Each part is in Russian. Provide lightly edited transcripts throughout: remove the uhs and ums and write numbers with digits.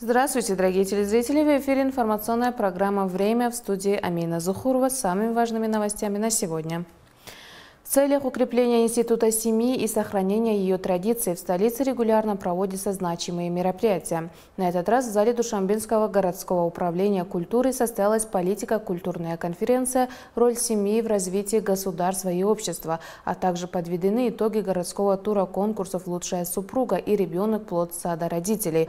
Здравствуйте, дорогие телезрители! В эфире информационная программа «Время», в студии Амина Зухурова с самыми важными новостями на сегодня. В целях укрепления института семьи и сохранения ее традиций в столице регулярно проводятся значимые мероприятия. На этот раз в зале Душанбенского городского управления культуры состоялась политико-культурная конференция «Роль семьи в развитии государства и общества», а также подведены итоги городского тура конкурсов «Лучшая супруга» и «Ребенок – плод сада родителей».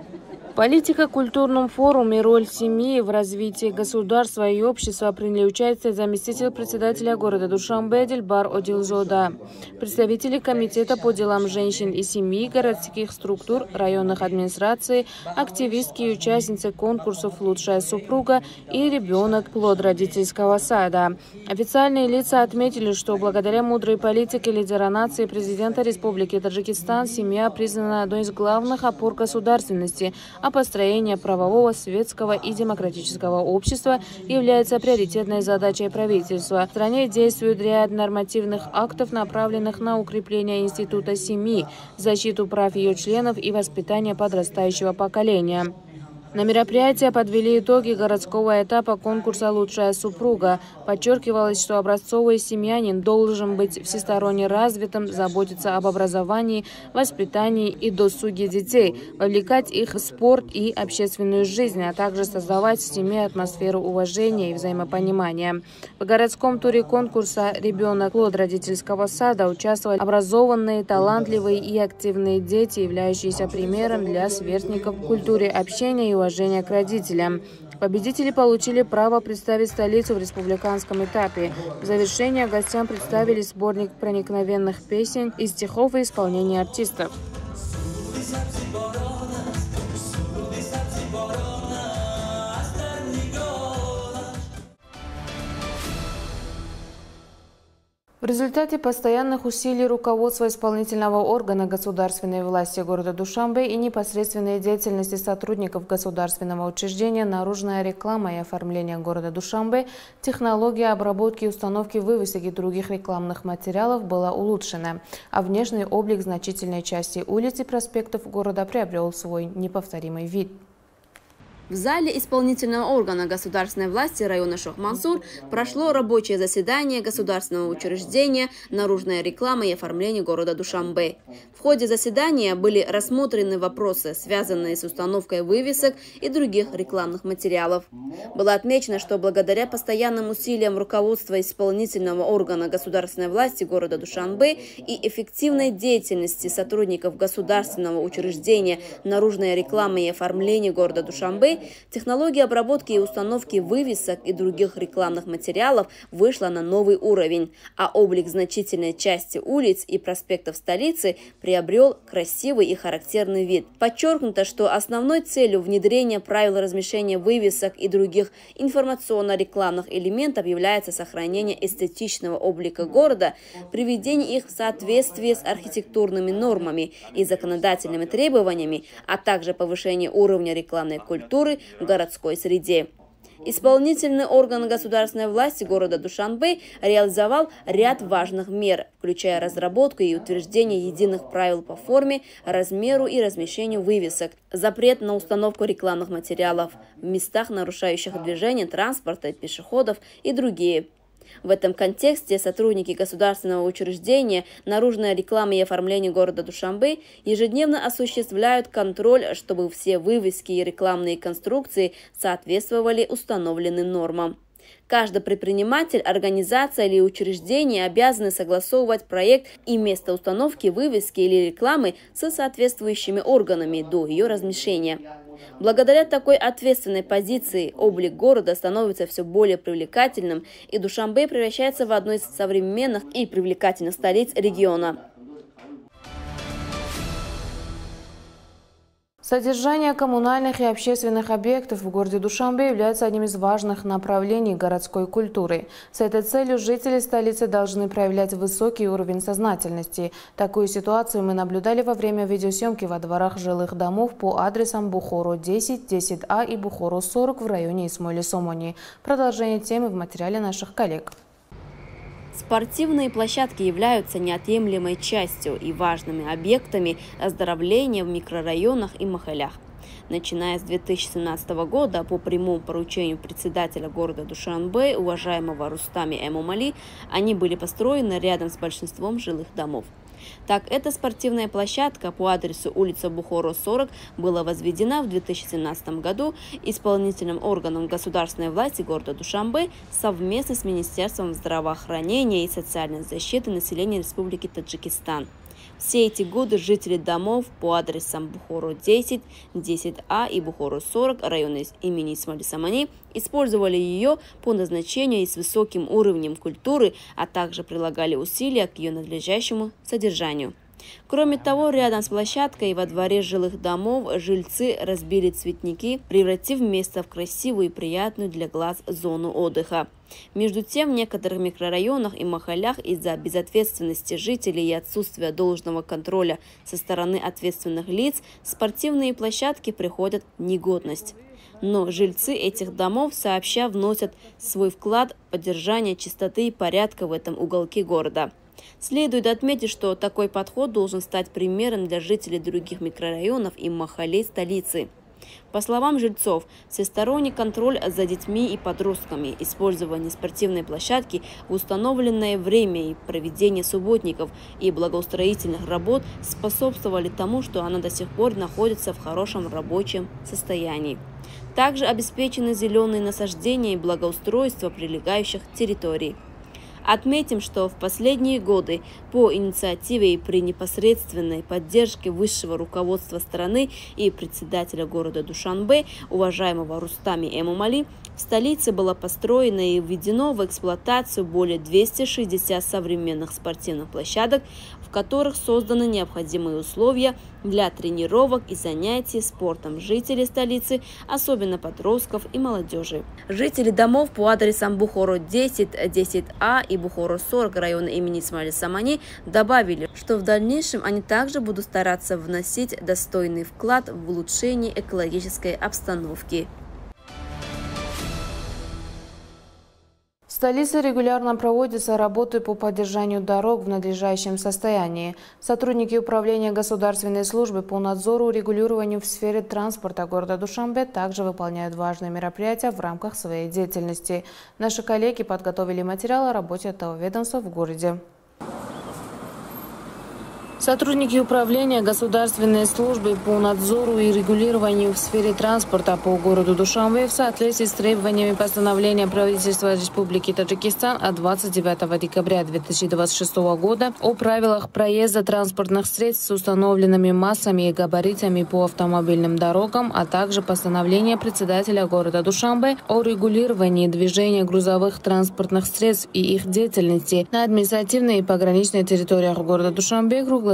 В политико-культурном форуме «Роль семьи в развитии государства и общества» приняли участие заместитель председателя города Душанбе Дильбар Одилзода, представители комитета по делам женщин и семьи, городских структур, районных администраций, активистки и участницы конкурсов «Лучшая супруга» и «Ребенок – плод родительского сада». Официальные лица отметили, что благодаря мудрой политике лидера нации президента Республики Таджикистан семья признана одной из главных опор государственности, а построение правового, светского и демократического общества является приоритетной задачей правительства. В стране действует ряд нормативных актов, направленных на укрепление института семьи, защиту прав ее членов и воспитание подрастающего поколения. На мероприятие подвели итоги городского этапа конкурса «Лучшая супруга». Подчеркивалось, что образцовый семьянин должен быть всесторонне развитым, заботиться об образовании, воспитании и досуге детей, вовлекать их в спорт и общественную жизнь, а также создавать в семье атмосферу уважения и взаимопонимания. В городском туре конкурса «Ребенок – плод родительского сада» участвовали образованные, талантливые и активные дети, являющиеся примером для сверстников в культуре общения и уважения к родителям. Победители получили право представить столицу в республиканском этапе. В завершение гостям представили сборник проникновенных песен и стихов в исполнении артистов. В результате постоянных усилий руководства исполнительного органа государственной власти города Душанбе и непосредственной деятельности сотрудников государственного учреждения наружная реклама и оформление города Душанбе, технология обработки и установки вывесок и других рекламных материалов была улучшена, а внешний облик значительной части улиц и проспектов города приобрел свой неповторимый вид. В зале исполнительного органа государственной власти района Шох-Мансур прошло рабочее заседание государственного учреждения «Наружная реклама и оформление города Душанбе». В ходе заседания были рассмотрены вопросы, связанные с установкой вывесок и других рекламных материалов. Было отмечено, что благодаря постоянным усилиям руководства исполнительного органа государственной власти города Душанбе и эффективной деятельности сотрудников государственного учреждения «Наружная реклама и оформление города Душанбе» технология обработки и установки вывесок и других рекламных материалов вышла на новый уровень, а облик значительной части улиц и проспектов столицы приобрел красивый и характерный вид. Подчеркнуто, что основной целью внедрения правил размещения вывесок и других информационно-рекламных элементов является сохранение эстетичного облика города, приведение их в соответствие с архитектурными нормами и законодательными требованиями, а также повышение уровня рекламной культуры в городской среде. Исполнительный орган государственной власти города Душанбе реализовал ряд важных мер, включая разработку и утверждение единых правил по форме, размеру и размещению вывесок, запрет на установку рекламных материалов в местах, нарушающих движение транспорта, пешеходов и другие. В этом контексте сотрудники государственного учреждения «Наружная реклама и оформление города Душанбе» ежедневно осуществляют контроль, чтобы все вывески и рекламные конструкции соответствовали установленным нормам. Каждый предприниматель, организация или учреждение обязаны согласовывать проект и место установки вывески или рекламы с соответствующими органами до ее размещения. Благодаря такой ответственной позиции облик города становится все более привлекательным, и Душанбе превращается в одну из современных и привлекательных столиц региона. Содержание коммунальных и общественных объектов в городе Душанбе является одним из важных направлений городской культуры. С этой целью жители столицы должны проявлять высокий уровень сознательности. Такую ситуацию мы наблюдали во время видеосъемки во дворах жилых домов по адресам Бухоро 10, 10А и Бухоро 40 в районе Исмойли-Сомони. Продолжение темы в материале наших коллег. Спортивные площадки являются неотъемлемой частью и важными объектами оздоровления в микрорайонах и махалях. Начиная с 2017 года по прямому поручению председателя города Душанбе, уважаемого Рустами Эмомали, они были построены рядом с большинством жилых домов. Так, эта спортивная площадка по адресу улица Бухоро, 40 была возведена в 2017 году исполнительным органом государственной власти города Душанбе совместно с Министерством здравоохранения и социальной защиты населения Республики Таджикистан. Все эти годы жители домов по адресам Бухоро 10, 10А и Бухоро 40 района имени Исмаиля Самани использовали ее по назначению и с высоким уровнем культуры, а также прилагали усилия к ее надлежащему содержанию. Кроме того, рядом с площадкой и во дворе жилых домов жильцы разбили цветники, превратив место в красивую и приятную для глаз зону отдыха. Между тем, в некоторых микрорайонах и махалях из-за безответственности жителей и отсутствия должного контроля со стороны ответственных лиц спортивные площадки приходят в негодность. Но жильцы этих домов сообща вносят свой вклад в поддержание чистоты и порядка в этом уголке города. Следует отметить, что такой подход должен стать примером для жителей других микрорайонов и махалей столицы. По словам жильцов, всесторонний контроль за детьми и подростками, использование спортивной площадки в установленное время и проведение субботников и благоустроительных работ способствовали тому, что она до сих пор находится в хорошем рабочем состоянии. Также обеспечены зеленые насаждения и благоустройство прилегающих территорий. Отметим, что в последние годы по инициативе и при непосредственной поддержке высшего руководства страны и председателя города Душанбе, уважаемого Рустами Эмомали, в столице было построено и введено в эксплуатацию более 260 современных спортивных площадок, в которых созданы необходимые условия для тренировок и занятий спортом жителей столицы, особенно подростков и молодежи. Жители домов по адресам Бухоро 10, 10А и Бухоро 40 района имени Исмаиля Самани добавили, что в дальнейшем они также будут стараться вносить достойный вклад в улучшение экологической обстановки. В столице регулярно проводятся работы по поддержанию дорог в надлежащем состоянии. Сотрудники управления государственной службы по надзору и регулированию в сфере транспорта города Душанбе также выполняют важные мероприятия в рамках своей деятельности. Наши коллеги подготовили материал о работе этого ведомства в городе. Сотрудники управления государственной службы по надзору и регулированию в сфере транспорта по городу Душанбе в соответствии с требованиями постановления правительства Республики Таджикистан от 29 декабря 2026 года о правилах проезда транспортных средств с установленными массами и габаритами по автомобильным дорогам, а также постановление председателя города Душанбе о регулировании движения грузовых транспортных средств и их деятельности на административной и пограничной территориях города Душанбе круглосуточно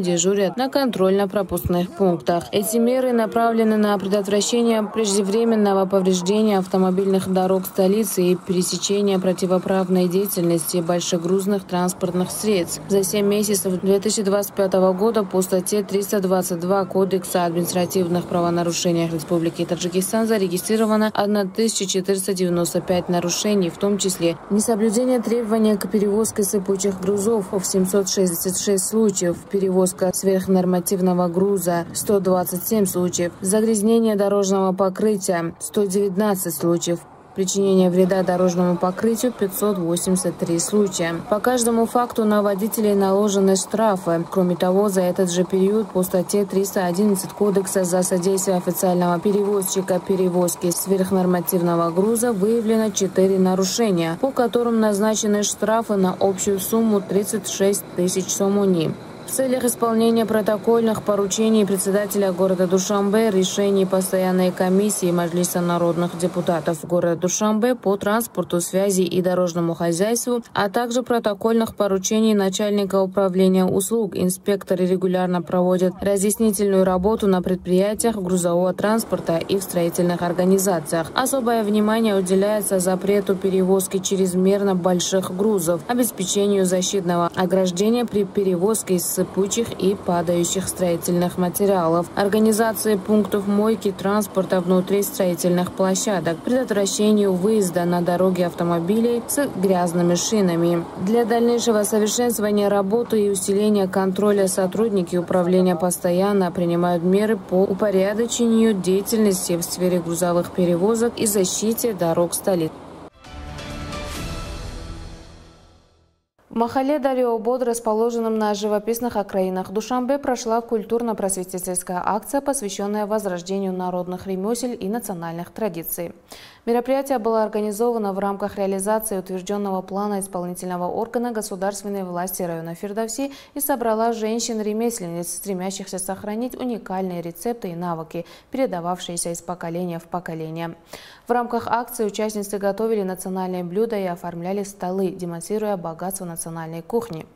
дежурят на контрольно-пропускных пунктах. Эти меры направлены на предотвращение преждевременного повреждения автомобильных дорог столицы и пересечения противоправной деятельности большегрузных транспортных средств. За 7 месяцев 2025 года по статье 322 Кодекса о административных правонарушениях Республики Таджикистан зарегистрировано 1495 нарушений, в том числе несоблюдение требований к перевозке сыпучих грузов в 766 случаев, перевозка сверхнормативного груза 127 случаев, загрязнение дорожного покрытия 119 случаев, причинение вреда дорожному покрытию 583 случая. По каждому факту на водителей наложены штрафы. Кроме того, за этот же период по статье 311 Кодекса за содействие официального перевозчика перевозки сверхнормативного груза выявлено 4 нарушения, по которым назначены штрафы на общую сумму 36 тысяч сомони. В целях исполнения протокольных поручений председателя города Душанбе, решений постоянной комиссии Маджлиса народных депутатов города Душанбе по транспорту, связи и дорожному хозяйству, а также протокольных поручений начальника управления услуг, инспекторы регулярно проводят разъяснительную работу на предприятиях грузового транспорта и в строительных организациях. Особое внимание уделяется запрету перевозки чрезмерно больших грузов, обеспечению защитного ограждения при перевозке с сыпучих и падающих строительных материалов, организации пунктов мойки транспорта внутри строительных площадок, предотвращению выезда на дороги автомобилей с грязными шинами. Для дальнейшего совершенствования работы и усиления контроля сотрудники управления постоянно принимают меры по упорядочению деятельности в сфере грузовых перевозок и защите дорог столицы. В Махале Дариобод, расположенном на живописных окраинах Душанбе, прошла культурно-просветительская акция, посвященная возрождению народных ремесел и национальных традиций. Мероприятие было организовано в рамках реализации утвержденного плана исполнительного органа государственной власти района Фирдавси и собрала женщин-ремесленниц, стремящихся сохранить уникальные рецепты и навыки, передававшиеся из поколения в поколение. В рамках акции участницы готовили национальные блюда и оформляли столы, демонстрируя богатство национальной кухни.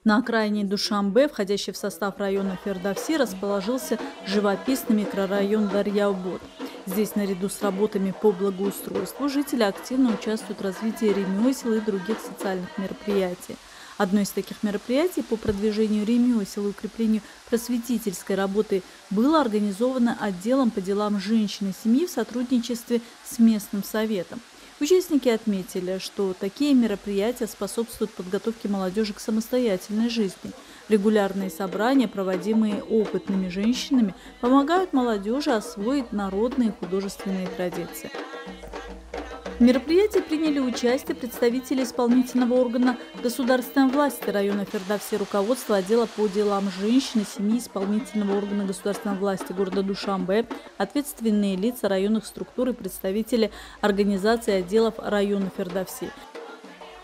На окраине Душанбе, входящий в состав района Фирдавси, расположился живописный микрорайон Дарьяобод. Здесь, наряду с работами по благоустройству, жители активно участвуют в развитии ремесел и других социальных мероприятий. Одно из таких мероприятий по продвижению ремесел и укреплению просветительской работы было организовано отделом по делам женщин и семьи в сотрудничестве с местным советом. Участники отметили, что такие мероприятия способствуют подготовке молодежи к самостоятельной жизни. Регулярные собрания, проводимые опытными женщинами, помогают молодежи освоить народные и художественные традиции. В мероприятии приняли участие представители исполнительного органа государственной власти района Фирдавси, руководство отдела по делам женщин и семьи исполнительного органа государственной власти города Душанбе, ответственные лица районных структур и представители организаций отделов района Фирдавси.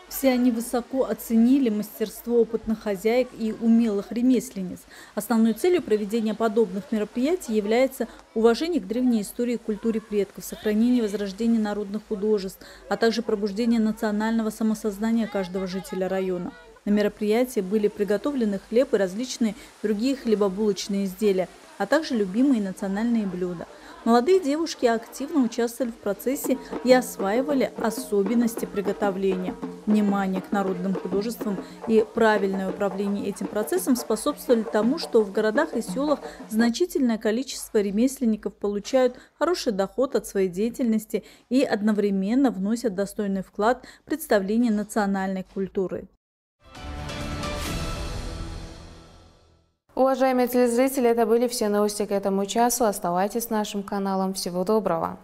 Все они высоко оценили мастерство опытных хозяек и умелых ремесленниц. Основной целью проведения подобных мероприятий является уважение к древней истории и культуре предков, сохранение и возрождение народных художеств, а также пробуждение национального самосознания каждого жителя района. На мероприятии были приготовлены хлеб и различные другие хлебобулочные изделия, а также любимые национальные блюда. Молодые девушки активно участвовали в процессе и осваивали особенности приготовления. Внимание к народным художествам и правильное управление этим процессом способствовали тому, что в городах и селах значительное количество ремесленников получают хороший доход от своей деятельности и одновременно вносят достойный вклад в представление национальной культуры. Уважаемые телезрители, это были все новости к этому часу. Оставайтесь с нашим каналом. Всего доброго!